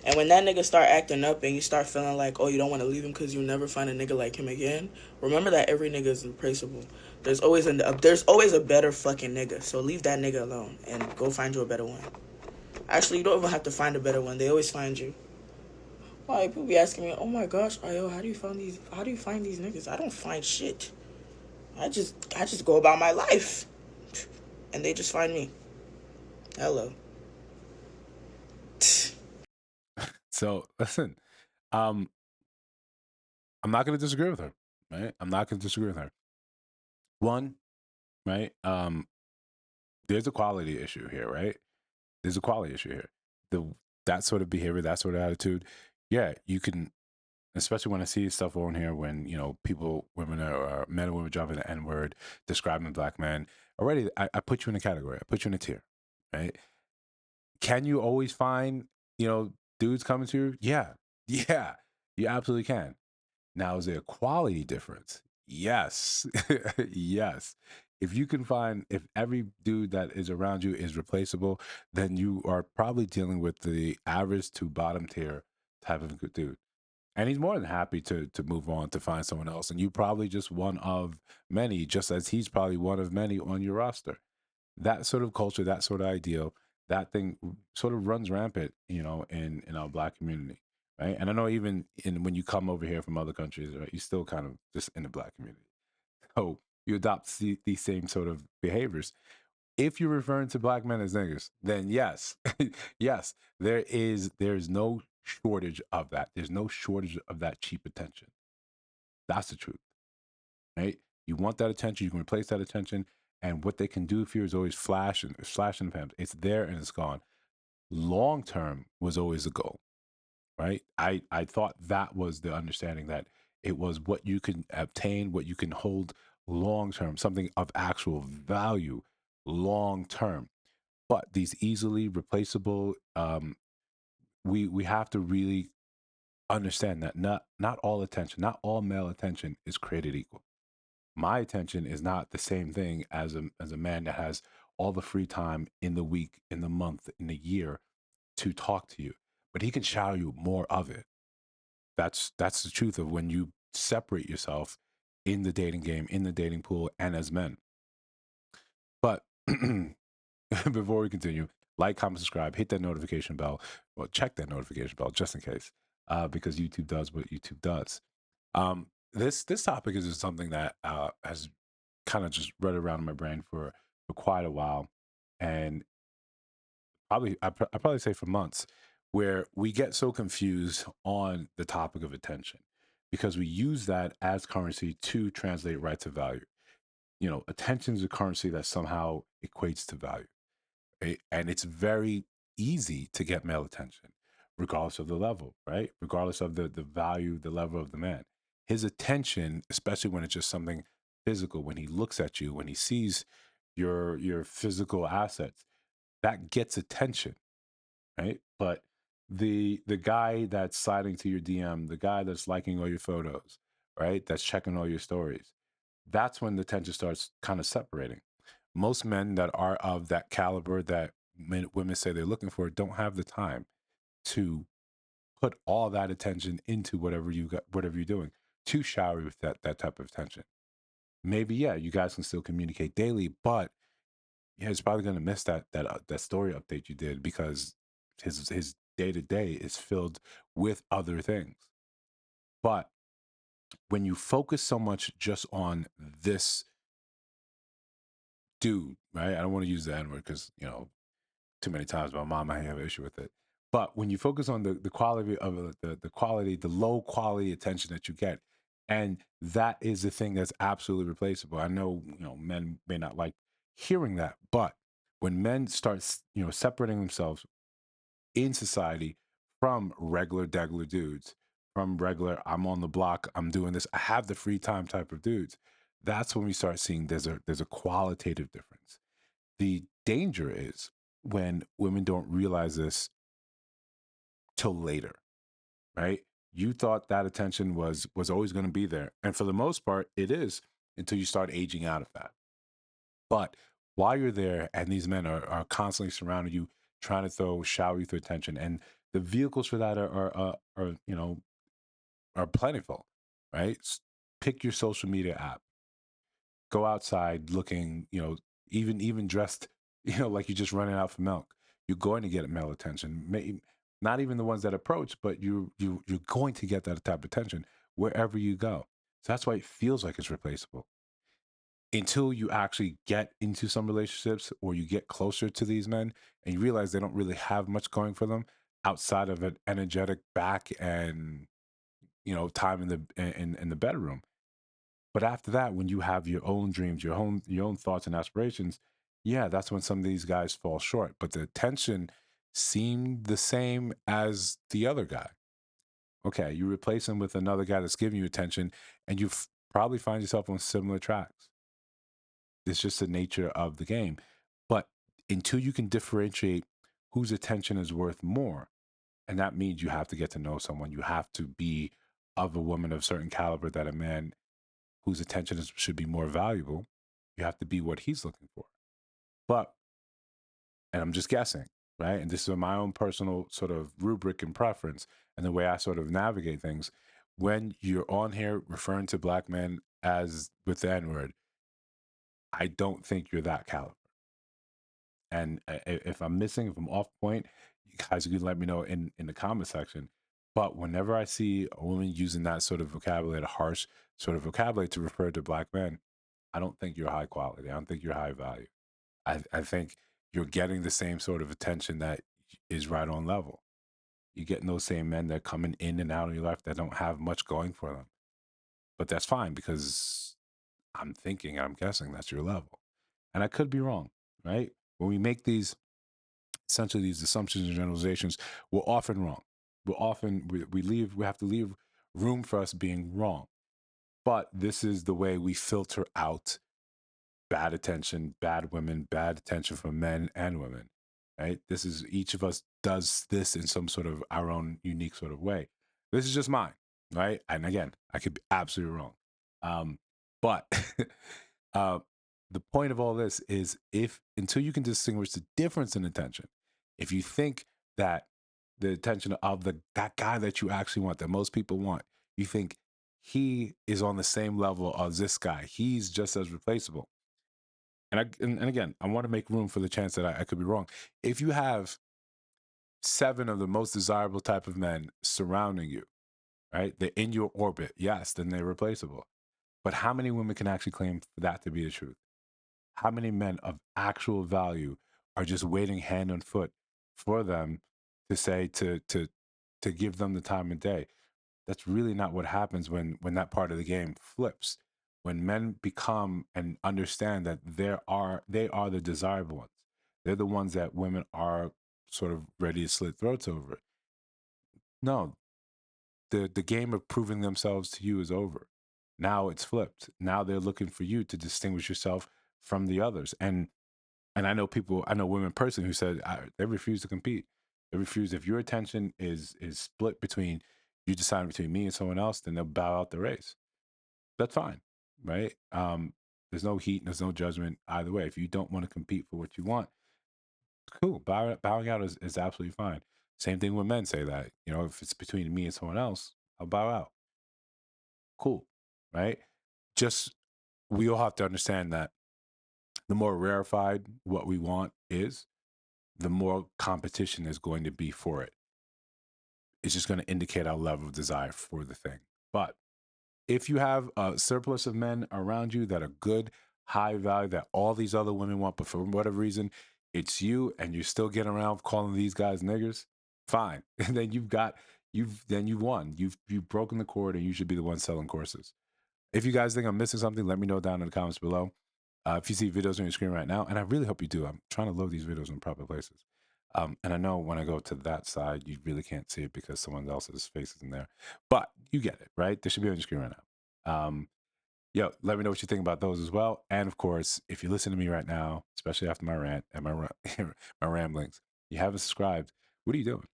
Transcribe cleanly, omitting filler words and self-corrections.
And when that nigga start acting up and you start feeling like, oh, you don't want to leave him because you never find a nigga like him again, remember that every nigga is replaceable. There's always a better fucking nigga. So leave that nigga alone and go find you a better one. Actually, you don't even have to find a better one. They always find you. Like people be asking me, oh my gosh, Ayo, how do you find these? How do you find these niggas? I don't find shit. I just go about my life, and they just find me. Hello. So listen, um, I'm not going to disagree with her, right? I'm not going to disagree with her. One, right? There's a quality issue here, right? There's a quality issue here. The That sort of behavior, that sort of attitude, yeah, you can. Especially when I see stuff on here, when people, women or men and women dropping the N word, describing black men. Already, I put you in a category. I put you in a tier, right? Can you always find dudes coming to you? Yeah, yeah, you absolutely can. Now, is there a quality difference? Yes. Yes. If you can find, if every dude that is around you is replaceable, then you are probably dealing with the average to bottom tier type of good dude. And he's more than happy to move on to find someone else. And you probably just one of many, just as he's probably one of many on your roster. That sort of culture, that sort of ideal, that thing sort of runs rampant, in our black community, right? And I know even when you come over here from other countries, right, you're still kind of just in the black community. So you adopt these same sort of behaviors. If you're referring to black men as niggas, then yes, yes, there's no shortage of that. There's no shortage of that cheap attention. That's the truth, right? You want that attention, you can replace that attention, and what they can do for you is always flash and pam. It's there and it's gone. Long term was always the goal, right? I thought that was the understanding, that it was what you can obtain, what you can hold long term, something of actual value long term. But these easily replaceable, we have to really understand that not all attention, not all male attention is created equal. My attention is not the same thing as a man that has all the free time in the week, in the month, in the year to talk to you, but he can shower you more of it. That's the truth of when you separate yourself in the dating game, in the dating pool, and as men. But before we continue, like, comment, subscribe, hit that notification bell, or check that notification bell just in case, because YouTube does what YouTube does. This topic is just something that has kind of just run around in my brain for quite a while, and I probably say for months, where we get so confused on the topic of attention because we use that as currency to translate right to value. Attention is a currency that somehow equates to value, right? And it's very easy to get male attention, regardless of the level, right? Regardless of the value, the level of the man. His attention, especially when it's just something physical, when he looks at you, when he sees your physical assets, that gets attention, right? But the guy that's sliding to your DM, the guy that's liking all your photos, right? That's checking all your stories. That's when the tension starts kind of separating. Most men that are of that caliber that women say they're looking for don't have the time to put all that attention into whatever you're doing to shower with that type of attention. Maybe, yeah, you guys can still communicate daily, but yeah, he's probably gonna miss that story update you did because his day to day is filled with other things. But when you focus so much just on this dude, right? I don't want to use the N word because too many times my mom might have an issue with it. But when you focus on the quality of the quality, the low quality attention that you get, and that is the thing that's absolutely replaceable. I know men may not like hearing that, but when men start separating themselves in society from regular degular dudes, from regular I'm on the block, I'm doing this, I have the free time type of dudes, that's when we start seeing there's a qualitative difference. The danger is when women don't realize this till later, right? You thought that attention was always going to be there, and for the most part, it is until you start aging out of that. But while you're there, and these men are constantly surrounding you, trying to shower you through attention, and The vehicles for that are are plentiful, right? Pick your social media app. Go outside looking, even dressed, like you're just running out for milk. You're going to get male attention. Not even the ones that approach, but you're going to get that type of attention wherever you go. So that's why it feels like it's replaceable until you actually get into some relationships or you get closer to these men and you realize they don't really have much going for them outside of an energetic back and time in the bedroom. But after that, when you have your own dreams, your own thoughts and aspirations, yeah, that's when some of these guys fall short. But the attention seemed the same as the other guy. Okay, you replace him with another guy that's giving you attention, and you probably find yourself on similar tracks. It's just the nature of the game. But until you can differentiate whose attention is worth more, and that means you have to get to know someone, you have to be of a woman of certain caliber that a man whose attention should be more valuable, you have to be what he's looking for. But, and I'm just guessing, right? And this is my own personal sort of rubric and preference and the way I sort of navigate things. When you're on here referring to black men as with the N word, I don't think you're that caliber. And if I'm missing, if I'm off point, you guys can let me know in the comment section. But whenever I see a woman using that sort of vocabulary, a harsh sort of vocabulary to refer to black men, I don't think you're high quality. I don't think you're high value. I think you're getting the same sort of attention that is right on level. You're getting those same men that are coming in and out of your life that don't have much going for them. But that's fine because I'm thinking, I'm guessing that's your level. And I could be wrong, right? When we make essentially these assumptions and generalizations, we're often wrong. We have to leave room for us being wrong. But this is the way we filter out bad attention, bad women, bad attention from men and women, right? This is each of us does this in some sort of our own unique sort of way. This is just mine, right? And again, I could be absolutely wrong. But uh, the point of all this is if until you can distinguish the difference in attention, if you think that the attention of that guy that you actually want, that most people want, you think he is on the same level as this guy, he's just as replaceable and again, I want to make room for the chance that I could be wrong. If you have seven of the most desirable type of men surrounding you, right? They're in your orbit. Yes, then they're replaceable. But how many women can actually claim for that to be the truth? How many men of actual value are just waiting hand and foot for them to say to give them the time of day? That's really not what happens when that part of the game flips. When men become and understand that they are the desirable ones. They're the ones that women are sort of ready to slit throats over. No, the game of proving themselves to you is over. Now it's flipped. Now they're looking for you to distinguish yourself from the others. And I know women personally who said they refuse to compete. They refuse. If your attention is split between you deciding between me and someone else, then they'll bow out the race. That's fine, right? There's no heat, there's no judgment either way. If you don't want to compete for what you want, cool. Bowing out is absolutely fine. Same thing when men say that. If it's between me and someone else, I'll bow out. Cool, right? Just we all have to understand that the more rarefied what we want is, the more competition is going to be for it. It's just going to indicate our level of desire for the thing. But if you have a surplus of men around you that are good, high value, that all these other women want, but for whatever reason, it's you and you're still getting around calling these guys niggers, fine. And then you've won. You've broken the cord and you should be the one selling courses. If you guys think I'm missing something, let me know down in the comments below. If you see videos on your screen right now, and I really hope you do, I'm trying to load these videos in proper places. And I know when I go to that side, you really can't see it because someone else's face is in there. But you get it, right? They should be on your screen right now. Let me know what you think about those as well. And of course, if you listen to me right now, especially after my rant and my ramblings, you haven't subscribed, what are you doing?